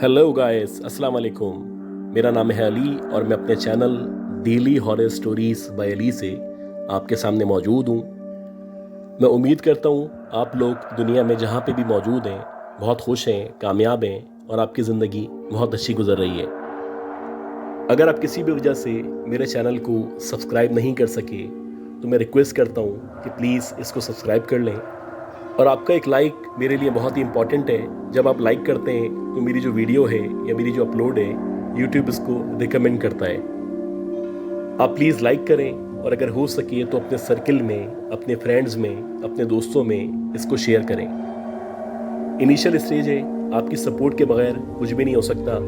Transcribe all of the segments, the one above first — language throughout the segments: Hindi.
हेलो गाइस, अस्सलाम वालेकुम। मेरा नाम है अली और मैं अपने channel daily horror stories bye Ali से आपके सामने मौजूद हूँ। मैं उम्मीद करता हूँ आप लोग दुनिया में जहाँ पे भी मौजूद हैं बहुत खुश हैं, कामयाब हैं और आपकी ज़िंदगी बहुत अच्छी गुजर रही है। अगर आप किसी भी वजह से मेरे चैनल को सब्सक्राइब नहीं कर सके तो मैं रिक्वेस्ट करता हूँ कि प्लीज़ इसको सब्सक्राइब कर लें। और आपका एक लाइक मेरे लिए बहुत ही इम्पॉर्टेंट है। जब आप लाइक करते हैं तो मेरी जो वीडियो है या मेरी जो अपलोड है यूट्यूब इसको रिकमेंड करता है। आप प्लीज़ लाइक करें और अगर हो सके तो अपने सर्किल में, अपने फ्रेंड्स में, अपने दोस्तों में इसको शेयर करें। इनिशियल स्टेज है, आपकी सपोर्ट के बगैर कुछ भी नहीं हो सकता,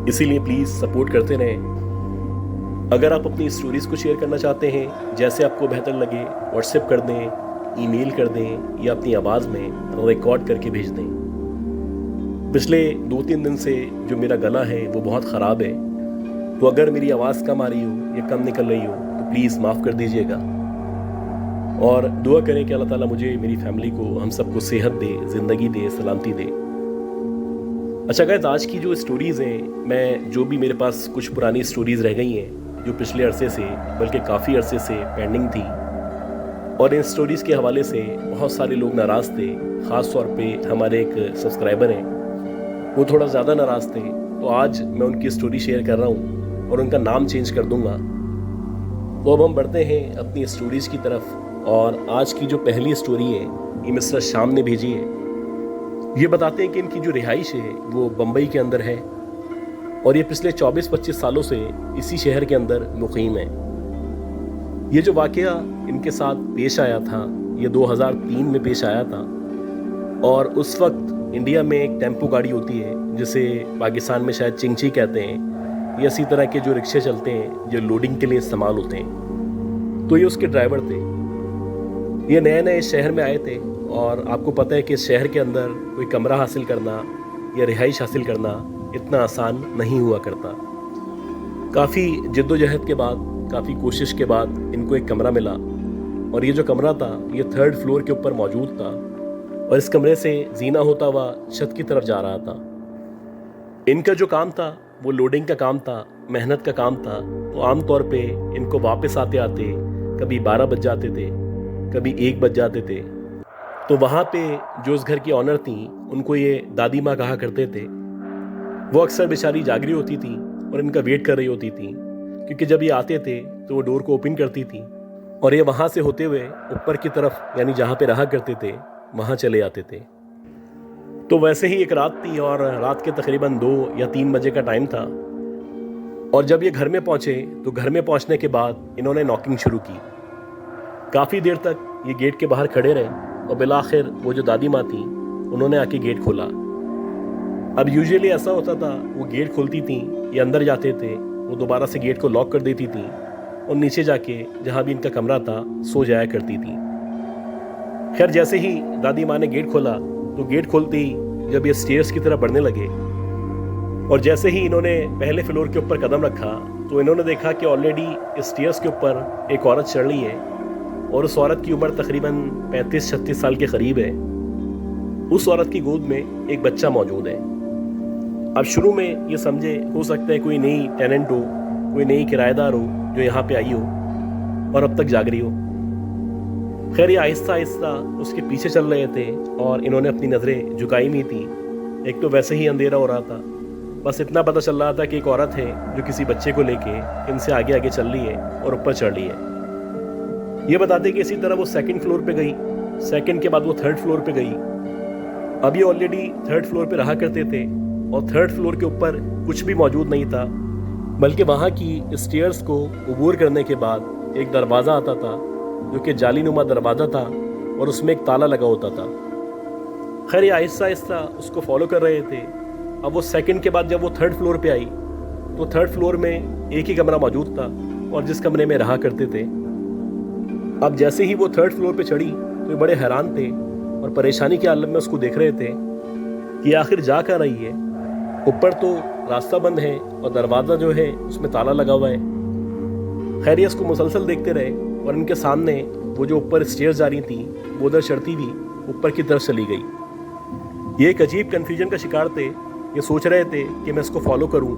इसीलिए प्लीज़ सपोर्ट करते रहें। अगर आप अपनी स्टोरीज़ को शेयर करना चाहते हैं, जैसे आपको बेहतर लगे, व्हाट्सएप कर दें, ईमेल कर दें या अपनी आवाज़ में रिकॉर्ड करके भेज दें। पिछले 2-3 दिन से जो मेरा गला है वो बहुत ख़राब है, तो अगर मेरी आवाज़ कम आ रही हो या कम निकल रही हो तो प्लीज़ माफ़ कर दीजिएगा और दुआ करें कि अल्लाह ताला मुझे, मेरी फैमिली को, हम सबको सेहत दे, ज़िंदगी दे, सलामती दे। अच्छा गाइस, आज की जो स्टोरीज़ हैं, मैं जो भी मेरे पास कुछ पुरानी स्टोरीज़ रह गई हैं जो पिछले अरसे से, बल्कि काफ़ी अरसे से पेंडिंग थी, और इन स्टोरीज़ के हवाले से बहुत सारे लोग नाराज़ थे। ख़ास तौर पे हमारे एक सब्सक्राइबर हैं, वो थोड़ा ज़्यादा नाराज़ थे, तो आज मैं उनकी स्टोरी शेयर कर रहा हूँ और उनका नाम चेंज कर दूँगा। तो अब हम बढ़ते हैं अपनी स्टोरीज़ की तरफ, और आज की जो पहली स्टोरी है ये मिस्टर शाम ने भेजी है। ये बताते हैं कि इनकी जो रिहाइश है वो बम्बई के अंदर है और ये पिछले 24-25 सालों से इसी शहर के अंदर मुक़ीम है। ये जो वाक़या इनके साथ पेश आया था ये 2003 में पेश आया था, और उस वक्त इंडिया में एक टेम्पो गाड़ी होती है जिसे पाकिस्तान में शायद चिंगची कहते हैं, ये इसी तरह के जो रिक्शे चलते हैं जो लोडिंग के लिए इस्तेमाल होते हैं। तो ये उसके ड्राइवर थे। ये नए नए शहर में आए थे और आपको पता है कि इस शहर के अंदर कोई कमरा हासिल करना या रिहाइश हासिल करना इतना आसान नहीं हुआ करता। काफ़ी जद्दोजहद के बाद, काफ़ी कोशिश के बाद इनको एक कमरा मिला, और ये जो कमरा था ये 3rd फ्लोर के ऊपर मौजूद था, और इस कमरे से जीना होता हुआ छत की तरफ जा रहा था। इनका जो काम था वो लोडिंग का काम था, मेहनत का काम था। तो आम तौर पे इनको वापस आते आते कभी 12 बज जाते थे, कभी 1 बज जाते थे। तो वहाँ पे जो उस घर की ऑनर थी उनको ये दादी माँ कहा करते थे। वो अक्सर बेचारी जागरी होती थी और इनका वेट कर रही होती थी, क्योंकि जब ये आते थे तो वो डोर को ओपन करती थी और ये वहाँ से होते हुए ऊपर की तरफ, यानी जहाँ पे रहा करते थे, वहाँ चले आते थे। तो वैसे ही एक रात थी और रात के तकरीबन 2 या 3 बजे का टाइम था, और जब ये घर में पहुँचे तो घर में पहुँचने के बाद इन्होंने नॉकिंग शुरू की। काफ़ी देर तक ये गेट के बाहर खड़े रहे और बिलाखिर वो जो दादी माँ थी उन्होंने आके गेट खोला। अब यूजुअली ऐसा होता था, वो गेट खोलती थी, ये अंदर जाते थे, वो दोबारा से गेट को लॉक कर देती थी और नीचे जाके जहाँ भी इनका कमरा था सो जाया करती थी। खैर, जैसे ही दादी माँ ने गेट खोला तो गेट खोलते ही जब ये स्टेयर्स की तरफ बढ़ने लगे और जैसे ही इन्होंने पहले फ्लोर के ऊपर कदम रखा तो इन्होंने देखा कि ऑलरेडी इस स्टेयर्स के ऊपर एक औरत चढ़ रही है, और उस औरत की उम्र तकरीबन 35-36 साल के करीब है। उस औरत की गोद में एक बच्चा मौजूद है। अब शुरू में ये समझे हो सकता है कोई नई टेनेंट हो, कोई नई किराएदार हो जो यहाँ पे आई हो और अब तक जाग रही हो। खैर, ये आहिस्ता आहिस्ता उसके पीछे चल रहे थे और इन्होंने अपनी नज़रें झुकाई नहीं थी। एक तो वैसे ही अंधेरा हो रहा था, बस इतना पता चल रहा था कि एक औरत है जो किसी बच्चे को लेके इनसे आगे आगे चल रही है और ऊपर चढ़ रही है। ये बताते कि इसी तरह वो 2nd फ्लोर पे गई, 2nd के बाद वो 3rd फ्लोर पे गई। अब ये ऑलरेडी 3rd फ्लोर पे रहा करते थे और 3rd फ्लोर के ऊपर कुछ भी मौजूद नहीं था, बल्कि वहाँ की स्टेयर्स को अबूर करने के बाद एक दरवाज़ा आता था जो कि जालीनुमा दरवाज़ा था और उसमें एक ताला लगा होता था। खैर, ये आहिस्ता आहिस्ता उसको फॉलो कर रहे थे। अब वो 2nd के बाद जब वो 3rd फ्लोर पे आई तो 3rd फ्लोर में एक ही कमरा मौजूद था और जिस कमरे में रहा करते थे। अब जैसे ही वो 3rd फ्लोर पे चढ़ी तो ये बड़े हैरान थे और परेशानी के आलम में उसको देख रहे थे कि आखिर जा कर रही है। ऊपर तो रास्ता बंद है और दरवाज़ा जो है उसमें ताला लगा हुआ है। खैर, ये इसको मुसलसल देखते रहे और इनके सामने वो जो ऊपर स्टेयर्स जा रही थी वो उधर चढ़ती हुई ऊपर की तरफ चली गई। ये एक अजीब कन्फ्यूजन का शिकार थे ये सोच रहे थे कि मैं इसको फॉलो करूं,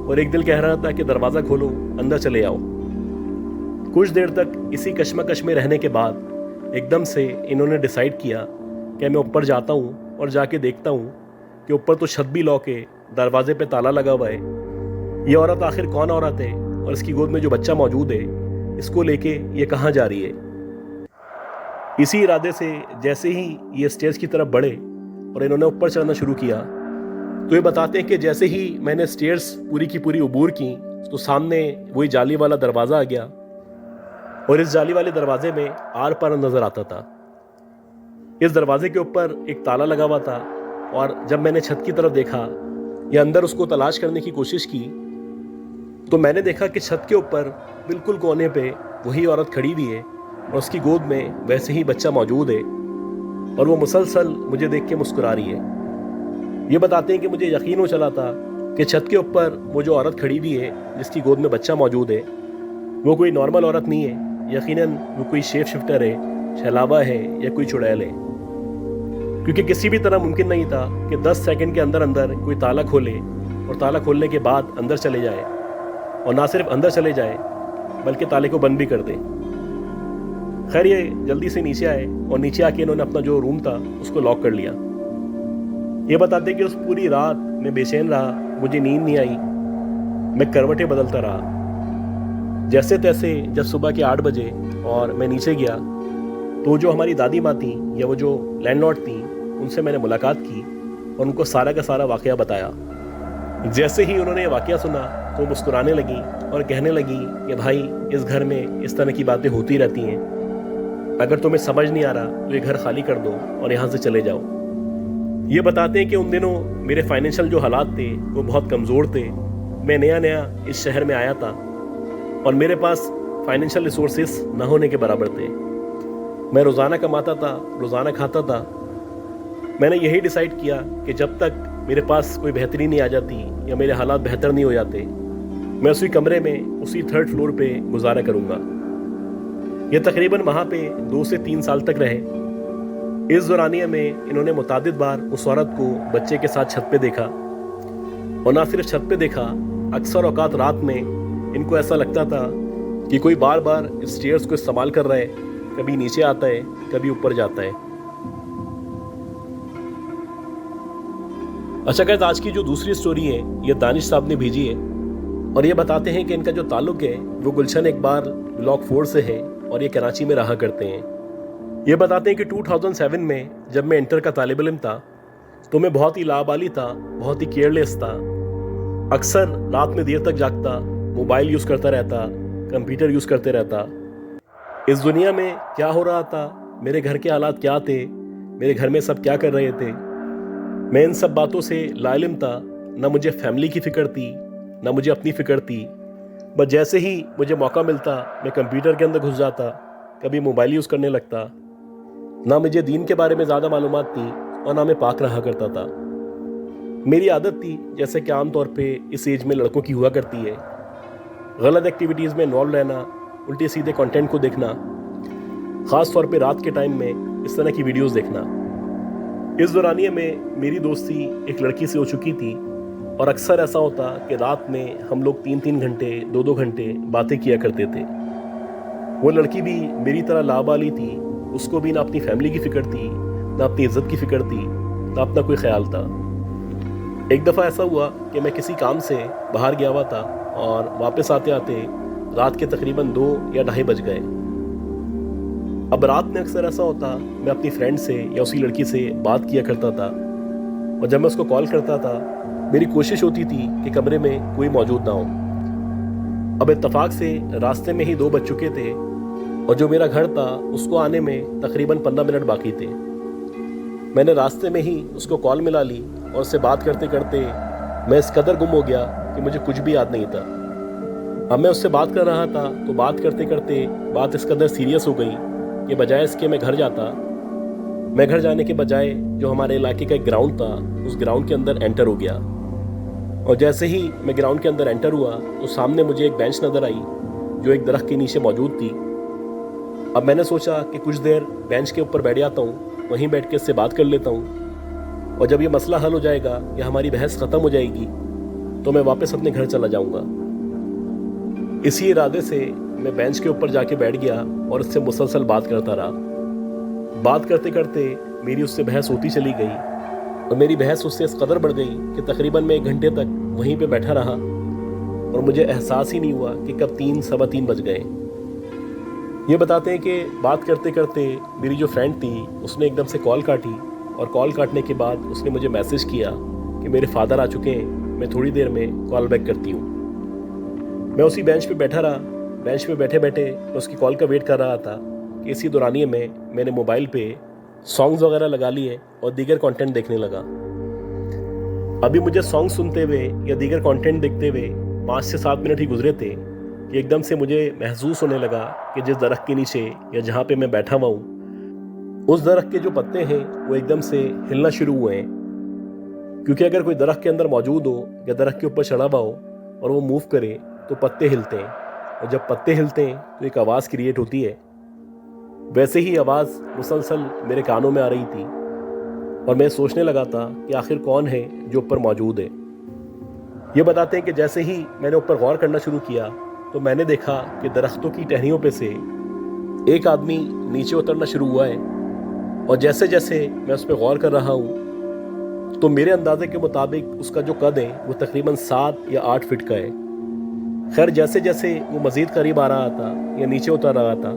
और एक दिल कह रहा था कि दरवाज़ा खोलो, अंदर चले आओ। कुछ देर तक इसी कश्मकश में रहने के बाद एकदम से इन्होंने डिसाइड किया कि मैं ऊपर जाता हूँ और जाके देखता हूँ कि ऊपर तो छत भी लॉक है, दरवाजे पे ताला लगा हुआ है। ये औरत आखिर कौन औरत है, और इसकी गोद में जो बच्चा मौजूद है इसको लेके ये कहाँ जा रही है। इसी इरादे से जैसे ही ये स्टेज की तरफ बढ़े और इन्होंने ऊपर चढ़ना शुरू किया, तो ये बताते हैं कि जैसे ही मैंने स्टेयर्स पूरी की पूरी उबूर की तो सामने वही जाली वाला दरवाज़ा आ गया, और इस जाली वाले दरवाजे में आर पार नज़र आता था। इस दरवाजे के ऊपर एक ताला लगा हुआ था, और जब मैंने छत की तरफ देखा या अंदर उसको तलाश करने की कोशिश की, तो मैंने देखा कि छत के ऊपर बिल्कुल कोने पे वही औरत खड़ी हुई है, और उसकी गोद में वैसे ही बच्चा मौजूद है, और वो मुसलसल मुझे देख के मुस्कुरा रही है। ये बताते हैं कि मुझे यकीन हो चला था कि छत के ऊपर वो जो औरत खड़ी हुई है जिसकी गोद में बच्चा मौजूद है, वो कोई नॉर्मल औरत नहीं है। यकीनन वो कोई शेप शिफ्टर है, छलावा है या कोई चुड़ैल है, क्योंकि किसी भी तरह मुमकिन नहीं था कि 10 सेकंड के अंदर अंदर कोई ताला खोले और ताला खोलने के बाद अंदर चले जाए, और ना सिर्फ अंदर चले जाए बल्कि ताले को बंद भी कर दे। खैर, ये जल्दी से नीचे आए, और नीचे आके इन्होंने अपना जो रूम था उसको लॉक कर लिया। ये बताते कि उस पूरी रात मैं बेचैन रहा, मुझे नींद नहीं आई, मैं करवटें बदलता रहा। जैसे तैसे जब सुबह के 8 बजे और मैं नीचे गया, तो जो हमारी दादी माँ थी या वो जो लैंडलॉर्ड थी, उनसे मैंने मुलाकात की और उनको सारा का सारा वाक़या बताया। जैसे ही उन्होंने ये वाक़या सुना तो मुस्कुराने लगी और कहने लगी कि भाई, इस घर में इस तरह की बातें होती रहती हैं, अगर तुम्हें समझ नहीं आ रहा तो ये घर खाली कर दो और यहाँ से चले जाओ। ये बताते हैं कि उन दिनों मेरे फाइनेंशियल जो हालात थे वो बहुत कमज़ोर थे। मैं नया नया इस शहर में आया था और मेरे पास फाइनेंशियल रिसोर्सेस ना होने के बराबर थे। मैं रोज़ाना कमाता था, रोज़ाना खाता था। मैंने यही डिसाइड किया कि जब तक मेरे पास कोई बेहतरी नहीं आ जाती या मेरे हालात बेहतर नहीं हो जाते, मैं उसी कमरे में उसी 3rd फ्लोर पे गुजारा करूँगा। ये तकरीबन वहाँ पे 2 से 3 साल तक रहे। इस दौरानिया में इन्होंने मुतादिद बार उस औरत को बच्चे के साथ छत पे देखा, और ना सिर्फ छत पे देखा, अक्सर औकात रात में इनको ऐसा लगता था कि कोई बार बार स्टेयर्स को इस्तेमाल कर रहा है, कभी नीचे आता है, कभी ऊपर जाता है। अच्छा गाइस, आज की जो दूसरी स्टोरी है ये दानिश साहब ने भेजी है, और ये बताते हैं कि इनका जो ताल्लुक है वो गुलशन इकबाल ब्लॉक 4 से है, और ये कराची में रहा करते हैं। ये बताते हैं कि 2007 में जब मैं इंटर का तालिब इल्म था, तो मैं बहुत ही लाबाली था, बहुत ही केयरलेस था। अक्सर रात में देर तक जागता, मोबाइल यूज़ करता रहता, कंप्यूटर यूज़ करते रहता। इस दुनिया में क्या हो रहा था, मेरे घर के हालात क्या थे, मेरे घर में सब क्या कर रहे थे, मैं इन सब बातों से लाइल्म था। ना मुझे फैमिली की फ़िक्र थी, ना मुझे अपनी फ़िक्र थी। बस जैसे ही मुझे मौका मिलता मैं कंप्यूटर के अंदर घुस जाता, कभी मोबाइल यूज़ करने लगता। ना मुझे दीन के बारे में ज़्यादा मालूमात थी और ना मैं पाक रहा करता था। मेरी आदत थी, जैसे कि आम तौर पे इस एज में लड़कों की हुआ करती है, गलत एक्टिविटीज़ में इन्वॉल्व रहना, उल्टे सीधे कंटेंट को देखना, ख़ास तौर पे रात के टाइम में इस तरह की वीडियोस देखना। इस दौरानिए में मेरी दोस्ती एक लड़की से हो चुकी थी, और अक्सर ऐसा होता कि रात में हम लोग 3-3 घंटे 2-2 घंटे बातें किया करते थे। वो लड़की भी मेरी तरह लाबाली थी, उसको भी ना अपनी फैमिली की फ़िक्र थी, ना अपनी इज्जत की फ़िक्र थी, ना अपना कोई ख्याल था। एक दफ़ा ऐसा हुआ कि मैं किसी काम से बाहर गया हुआ था, और वापस आते आते रात के तकरीबन 2 या 2:30 बज गए। अब रात में अक्सर ऐसा होता, मैं अपनी फ्रेंड से या उसी लड़की से बात किया करता था, और जब मैं उसको कॉल करता था मेरी कोशिश होती थी कि कमरे में कोई मौजूद ना हो। अब इत्तफाक से रास्ते में ही 2 बज चुके थे, और जो मेरा घर था उसको आने में तकरीबन 15 मिनट बाकी थे। मैंने रास्ते में ही उसको कॉल मिला ली, और उससे बात करते करते मैं इस कदर गुम हो गया कि मुझे कुछ भी याद नहीं था। अब मैं उससे बात कर रहा था तो बात करते करते बात इस कदर सीरियस हो गई कि बजाय इसके मैं घर जाता, मैं घर जाने के बजाय जो हमारे इलाके का एक ग्राउंड था उस ग्राउंड के अंदर एंटर हो गया। और जैसे ही मैं ग्राउंड के अंदर एंटर हुआ तो सामने मुझे एक बेंच नज़र आई जो एक दरख्त के नीचे मौजूद थी। अब मैंने सोचा कि कुछ देर बेंच के ऊपर बैठ जाता हूँ, वहीं बैठ के इससे बात कर लेता हूँ। और जब ये मसला हल हो जाएगा या हमारी बहस ख़त्म हो जाएगी तो मैं वापस अपने घर चला जाऊँगा। इसी इरादे से मैं बेंच के ऊपर जाके बैठ गया और उससे मुसलसल बात करता रहा। बात करते करते मेरी उससे बहस होती चली गई और मेरी बहस उससे इस कदर बढ़ गई कि तकरीबन मैं 1 घंटे तक वहीं पे बैठा रहा और मुझे एहसास ही नहीं हुआ कि कब 3 सवा 3 बज गए। ये बताते हैं कि बात करते करते मेरी जो फ्रेंड थी उसने एकदम से कॉल काटी और कॉल काटने के बाद उसने मुझे मैसेज किया कि मेरे फादर आ चुके हैं, मैं थोड़ी देर में कॉल बैक करती हूँ। मैं उसी बेंच पे बैठा रहा। बेंच पे बैठे बैठे मैं उसकी कॉल का वेट कर रहा था कि इसी दौरानिए में मैंने मोबाइल पे सॉन्ग्स वगैरह लगा लिए और दीगर कंटेंट देखने लगा। अभी मुझे सॉन्ग सुनते हुए या दीगर कंटेंट देखते हुए 5 से 7 मिनट ही गुजरे थे कि एकदम से मुझे महसूस होने लगा कि जिस दरख्त के नीचे या जहाँ पे मैं बैठा हुआ हूँ उस दरख्त के जो पत्ते हैं वो एकदम से हिलना शुरू हुए हैं। क्योंकि अगर कोई दरख्त के अंदर मौजूद हो या दरख्त के ऊपर चढ़ा हुआ हो और वो मूव करे तो पत्ते हिलते हैं, और जब पत्ते हिलते हैं तो एक आवाज़ क्रिएट होती है। वैसे ही आवाज़ मुसलसल मेरे कानों में आ रही थी और मैं सोचने लगा था कि आखिर कौन है जो ऊपर मौजूद है। ये बताते हैं कि जैसे ही मैंने ऊपर गौर करना शुरू किया तो मैंने देखा कि दरख्तों की टहनियों पे से एक आदमी नीचे उतरना शुरू हुआ है, और जैसे जैसे मैं उस पर गौर कर रहा हूँ तो मेरे अंदाजे के मुताबिक उसका जो कद है वो तकरीबन 7 या 8 फीट का है। खैर जैसे जैसे वो मज़ीद करीब आ रहा था या नीचे उतर रहा था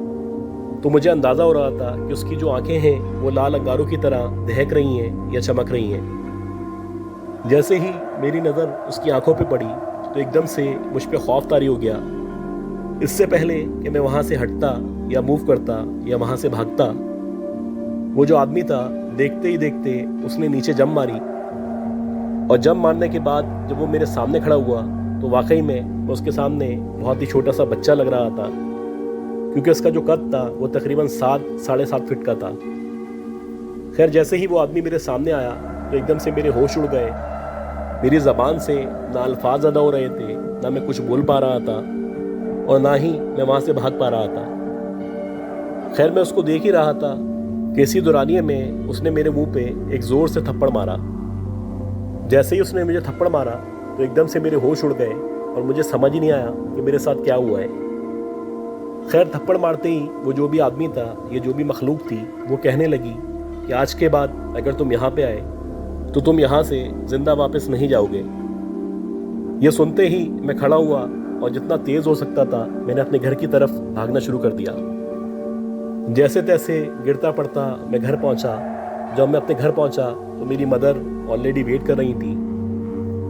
तो मुझे अंदाज़ा हो रहा था कि उसकी जो आंखें हैं वो लाल अंगारों की तरह दहक रही हैं या चमक रही हैं। जैसे ही मेरी नज़र उसकी आंखों पे पड़ी तो एकदम से मुझ पे खौफ तारी हो गया। इससे पहले कि मैं वहाँ से हटता या मूव करता या वहाँ से भागता, वो जो आदमी था देखते ही देखते उसने नीचे जंप मारी, और जंप मारने के बाद जब वो मेरे सामने खड़ा हुआ तो वाकई में उसके सामने बहुत ही छोटा सा बच्चा लग रहा था, क्योंकि उसका जो कद था वो तकरीबन 7 साढ़े 7 फीट का था। खैर जैसे ही वो आदमी मेरे सामने आया तो एकदम से मेरे होश उड़ गए। मेरी ज़बान से ना अल्फाज अदा हो रहे थे, ना मैं कुछ बोल पा रहा था और ना ही मैं वहाँ से भाग पा रहा था। खैर मैं उसको देख ही रहा था कि इसी दौरानिए में उसने मेरे मुंह पे एक ज़ोर से थप्पड़ मारा। जैसे ही उसने मुझे थप्पड़ मारा तो एकदम से मेरे होश उड़ गए और मुझे समझ ही नहीं आया कि मेरे साथ क्या हुआ है। खैर थप्पड़ मारते ही वो जो भी आदमी था, ये जो भी मखलूक थी, वो कहने लगी कि आज के बाद अगर तुम यहाँ पे आए तो तुम यहाँ से ज़िंदा वापस नहीं जाओगे। ये सुनते ही मैं खड़ा हुआ और जितना तेज़ हो सकता था मैंने अपने घर की तरफ भागना शुरू कर दिया। जैसे तैसे गिरता पड़ता मैं घर पहुँचा। जब मैं अपने घर पहुँचा तो मेरी मदर ऑलरेडी वेट कर रही थी।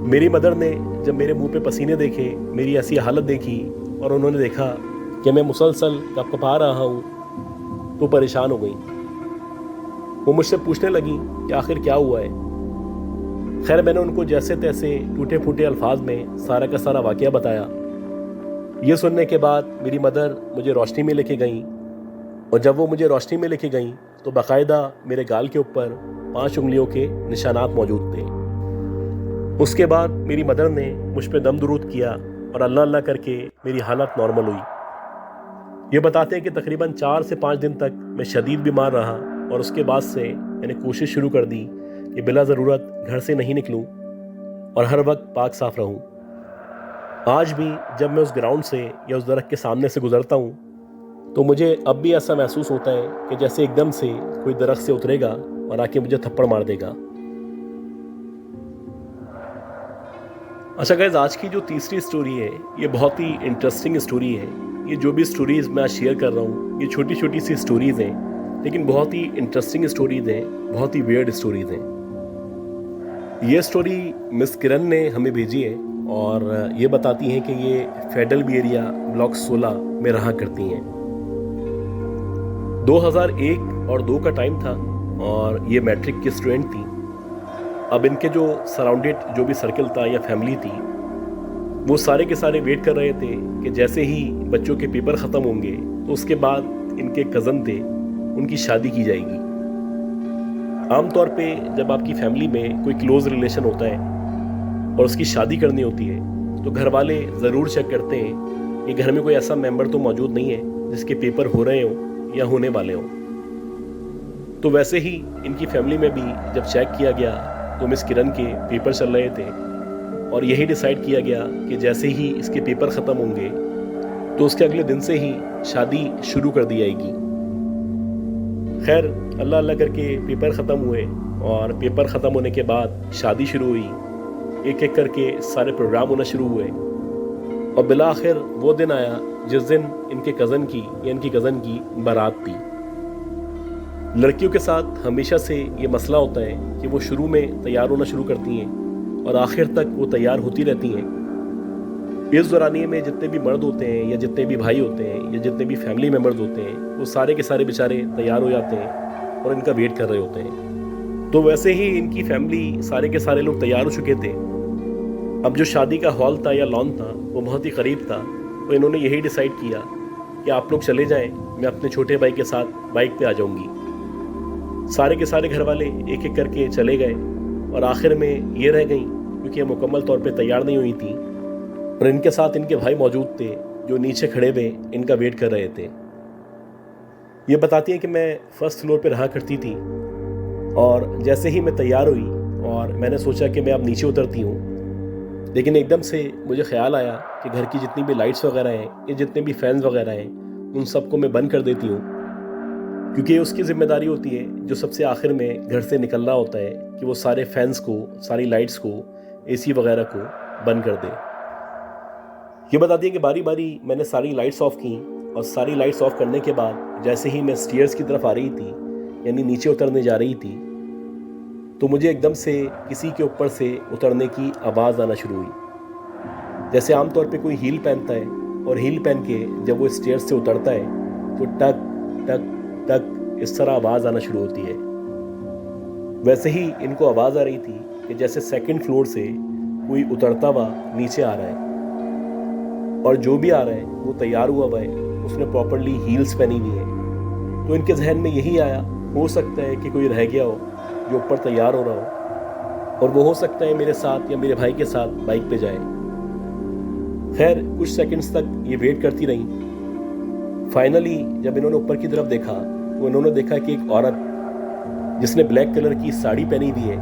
मेरी मदर ने जब मेरे मुंह पे पसीने देखे, मेरी ऐसी हालत देखी और उन्होंने देखा कि मैं मुसलसल कपकपा रहा हूँ तो परेशान हो गई। वो मुझसे पूछने लगी कि आखिर क्या हुआ है। खैर मैंने उनको जैसे तैसे टूटे फूटे अल्फाज में सारा का सारा वाक़या बताया। ये सुनने के बाद मेरी मदर मुझे रोशनी में लेके गई, और जब वो मुझे रोशनी में लेके गई तो बाकायदा मेरे गाल के ऊपर 5 उंगलियों के निशानात मौजूद थे। उसके बाद मेरी मदर ने मुझ पे दम दुरूद किया और अल्लाह अल्लाह करके मेरी हालत नॉर्मल हुई। ये बताते हैं कि तकरीबन 4 से 5 दिन तक मैं शदीद बीमार रहा, और उसके बाद से मैंने कोशिश शुरू कर दी कि बिला ज़रूरत घर से नहीं निकलूं और हर वक्त पाक साफ रहूं। आज भी जब मैं उस ग्राउंड से या उस दरख्त के सामने से गुजरता हूं तो मुझे अब भी ऐसा महसूस होता है कि जैसे एकदम से कोई दरख्त से उतरेगा और आके मुझे थप्पड़ मार देगा। अच्छा गाइस, आज की जो तीसरी स्टोरी है ये बहुत ही इंटरेस्टिंग स्टोरी है। ये जो भी स्टोरीज़ मैं शेयर कर रहा हूँ ये छोटी छोटी सी स्टोरीज़ हैं, लेकिन बहुत ही इंटरेस्टिंग स्टोरीज़ हैं, बहुत ही वियर्ड स्टोरीज़ हैं। ये स्टोरी मिस किरण ने हमें भेजी है और ये बताती हैं कि ये फेडरल बी एरिया ब्लॉक 16 में रहा करती हैं। 2001 और 2 का टाइम था और ये मैट्रिक की स्टूडेंट थी। अब इनके जो सराउंडेड जो भी सर्कल था या फैमिली थी वो सारे के सारे वेट कर रहे थे कि जैसे ही बच्चों के पेपर ख़त्म होंगे तो उसके बाद इनके कज़न थे उनकी शादी की जाएगी। आमतौर पे जब आपकी फैमिली में कोई क्लोज़ रिलेशन होता है और उसकी शादी करनी होती है तो घर वाले ज़रूर चेक करते हैं कि घर में कोई ऐसा मेंबर तो मौजूद नहीं है जिसके पेपर हो रहे हों या होने वाले हों। तो वैसे ही इनकी फैमिली में भी जब चेक किया गया तो मिस किरण के पेपर चल रहे थे और यही डिसाइड किया गया कि जैसे ही इसके पेपर ख़त्म होंगे तो उसके अगले दिन से ही शादी शुरू कर दी जाएगी। खैर अल्लाह अल्लाह करके पेपर ख़त्म हुए और पेपर ख़त्म होने के बाद शादी शुरू हुई। एक एक करके सारे प्रोग्राम होना शुरू हुए और बिला आखिर वो दिन आया जिस दिन इनके कज़न की या इनकी कज़न की बारात थी। लड़कियों के साथ हमेशा से ये मसला होता है कि वो शुरू में तैयार होना शुरू करती हैं और आखिर तक वो तैयार होती रहती हैं। इस दौरानिए में जितने भी मर्द होते हैं या जितने भी भाई होते हैं या जितने भी फैमिली मेम्बर्स होते हैं वो सारे के सारे बेचारे तैयार हो जाते हैं और इनका वेट कर रहे होते हैं। तो वैसे ही इनकी फैमिली सारे के सारे लोग तैयार हो चुके थे। अब जो शादी का हॉल था या लॉन था वो बहुत ही करीब था, तो इन्होंने यही डिसाइड किया कि आप लोग चले जाएं, मैं अपने छोटे भाई के साथ बाइक पे आ जाऊंगी। सारे के सारे घर वाले एक एक करके चले गए और आखिर में ये रह गई क्योंकि ये मुकम्मल तौर पे तैयार नहीं हुई थी और इनके साथ इनके भाई मौजूद थे जो नीचे खड़े हुए इनका वेट कर रहे थे। ये बताती हैं कि मैं फर्स्ट फ्लोर पे रहा करती थी और जैसे ही मैं तैयार हुई और मैंने सोचा कि मैं अब नीचे उतरती हूँ, लेकिन एकदम से मुझे ख्याल आया कि घर की जितनी भी लाइट्स वगैरह हैं या जितने भी फैंस वगैरह हैं उन सबको मैं बंद कर देती हूँ, क्योंकि ये उसकी ज़िम्मेदारी होती है जो सबसे आखिर में घर से निकलना होता है कि वो सारे फैंस को, सारी लाइट्स को, एसी वगैरह को बंद कर दे। ये बताती है कि बारी बारी मैंने सारी लाइट्स ऑफ की और सारी लाइट्स ऑफ करने के बाद जैसे ही मैं स्टेयर्स की तरफ आ रही थी, यानी नीचे उतरने जा रही थी, तो मुझे एकदम से किसी के ऊपर से उतरने की आवाज़ आना शुरू हुई। जैसे आमतौर पे कोई हील पहनता है और हील पहन के जब वो स्टेयर्स से उतरता है तो टक टक टक इस तरह आवाज़ आना शुरू होती है। वैसे ही इनको आवाज़ आ रही थी कि जैसे सेकंड फ्लोर से कोई उतरता हुआ नीचे आ रहा है और जो भी आ रहा है वो तैयार हुआ है, उसने प्रॉपरली हील्स पहनी हुई है। तो इनके जहन में यही आया, हो सकता है कि कोई रह गया हो जो ऊपर तैयार हो रहा हो और वो हो सकता है मेरे साथ या मेरे भाई के साथ बाइक पे जाए। खैर कुछ सेकंड्स तक ये वेट करती रही। फाइनली जब इन्होंने ऊपर की तरफ देखा तो इन्होंने देखा कि एक औरत जिसने ब्लैक कलर की साड़ी पहनी हुई है,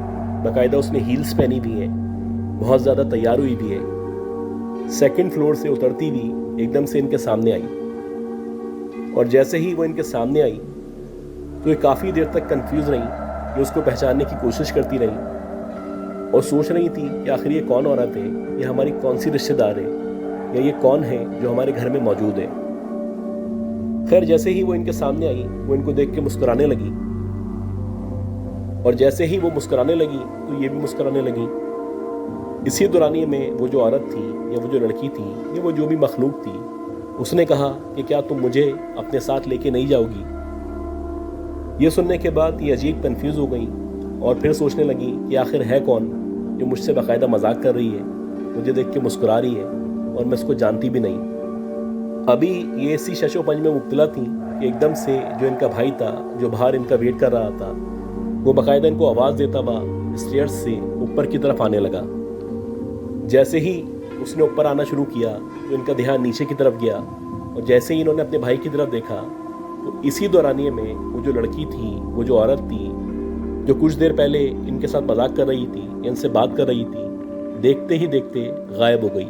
बाकायदा उसने हील्स पहनी हुई है, बहुत ज़्यादा तैयार हुई भी है, सेकंड फ्लोर से उतरती हुई एकदम से इनके सामने आई। और जैसे ही वो इनके सामने आई तो ये काफ़ी देर तक कंफ्यूज रही, ये उसको पहचानने की कोशिश करती रही और सोच रही थी कि आखिर ये कौन औरत है, ये हमारी कौन सी रिश्तेदार है या ये कौन है जो हमारे घर में मौजूद है। खैर जैसे ही वो इनके सामने आई वो इनको देख के मुस्कुराने लगी और जैसे ही वो मुस्कुराने लगी तो ये भी मुस्कुराने लगी। इसी दौरानिए में वो जो औरत थी या वो जो लड़की थी या वो जो भी मखलूक थी, उसने कहा कि क्या तुम मुझे अपने साथ लेके नहीं जाओगी। ये सुनने के बाद ये अजीब कंफ्यूज हो गई और फिर सोचने लगी कि आखिर है कौन जो मुझसे बाकायदा मजाक कर रही है, मुझे देख के मुस्कुरा रही है और मैं उसको जानती भी नहीं। अभी ये इसी शशोपंज में मुब्तला थी कि एकदम से जो इनका भाई था जो बाहर इनका वेट कर रहा था वो बाकायदा इनको आवाज़ देता हुआ स्टेयर्स से ऊपर की तरफ आने लगा। जैसे ही उसने ऊपर आना शुरू किया तो इनका ध्यान नीचे की तरफ गया और जैसे ही इन्होंने अपने भाई की तरफ देखा तो इसी दौरानिए में वो जो लड़की थी, वो जो औरत थी जो कुछ देर पहले इनके साथ मजाक कर रही थी, इनसे बात कर रही थी, देखते ही देखते गायब हो गई।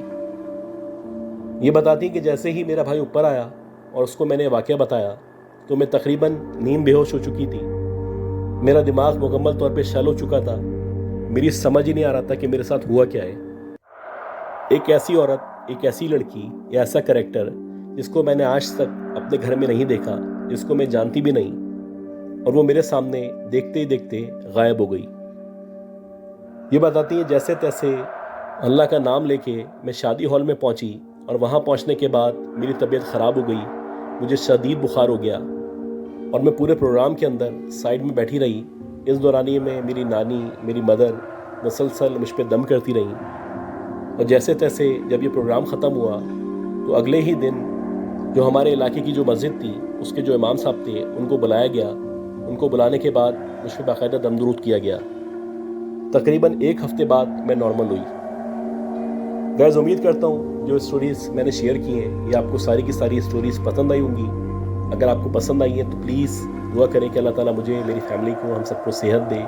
ये बताती कि जैसे ही मेरा भाई ऊपर आया और उसको मैंने वाक़या बताया तो मैं तकरीबन नींद बेहोश हो चुकी थी। मेरा दिमाग मुकम्मल तौर पे शल हो चुका था, मेरी समझ ही नहीं आ रहा था कि मेरे साथ हुआ क्या है। एक ऐसी औरत, एक ऐसी लड़की या ऐसा कैरेक्टर जिसको मैंने आज तक अपने घर में नहीं देखा, जिसको मैं जानती भी नहीं, और वो मेरे सामने देखते ही देखते गायब हो गई। ये बताती है जैसे तैसे अल्लाह का नाम लेके मैं शादी हॉल में पहुंची और वहाँ पहुँचने के बाद मेरी तबीयत ख़राब हो गई, मुझे शदीद बुखार हो गया और मैं पूरे प्रोग्राम के अंदर साइड में बैठी रही। इस दौरानिए में मेरी नानी, मेरी मदर मुसलसल मुझ पर दम करती रहीं और जैसे तैसे जब ये प्रोग्राम ख़त्म हुआ तो अगले ही दिन जो हमारे इलाके की जो मस्जिद थी उसके जो इमाम साहब थे उनको बुलाया गया। उनको बुलाने के बाद मुझ पर बाकायदा दम दुरूद किया गया। तकरीबन 1 हफ्ते बाद मैं नॉर्मल हुई। गाइस उम्मीद करता हूँ जो स्टोरीज़ मैंने शेयर की हैं ये आपको सारी की सारी स्टोरीज़ पसंद आई होंगी। अगर आपको पसंद आई है तो प्लीज़ दुआ करें कि अल्लाह ताला मुझे, मेरी फैमिली को, हम सबको सेहत दे,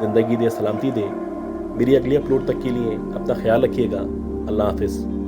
ज़िंदगी दे, सलामती दे मेरी अगली अपलोड तक के लिए अपना ख्याल रखिएगा। अल्लाह हाफिज़।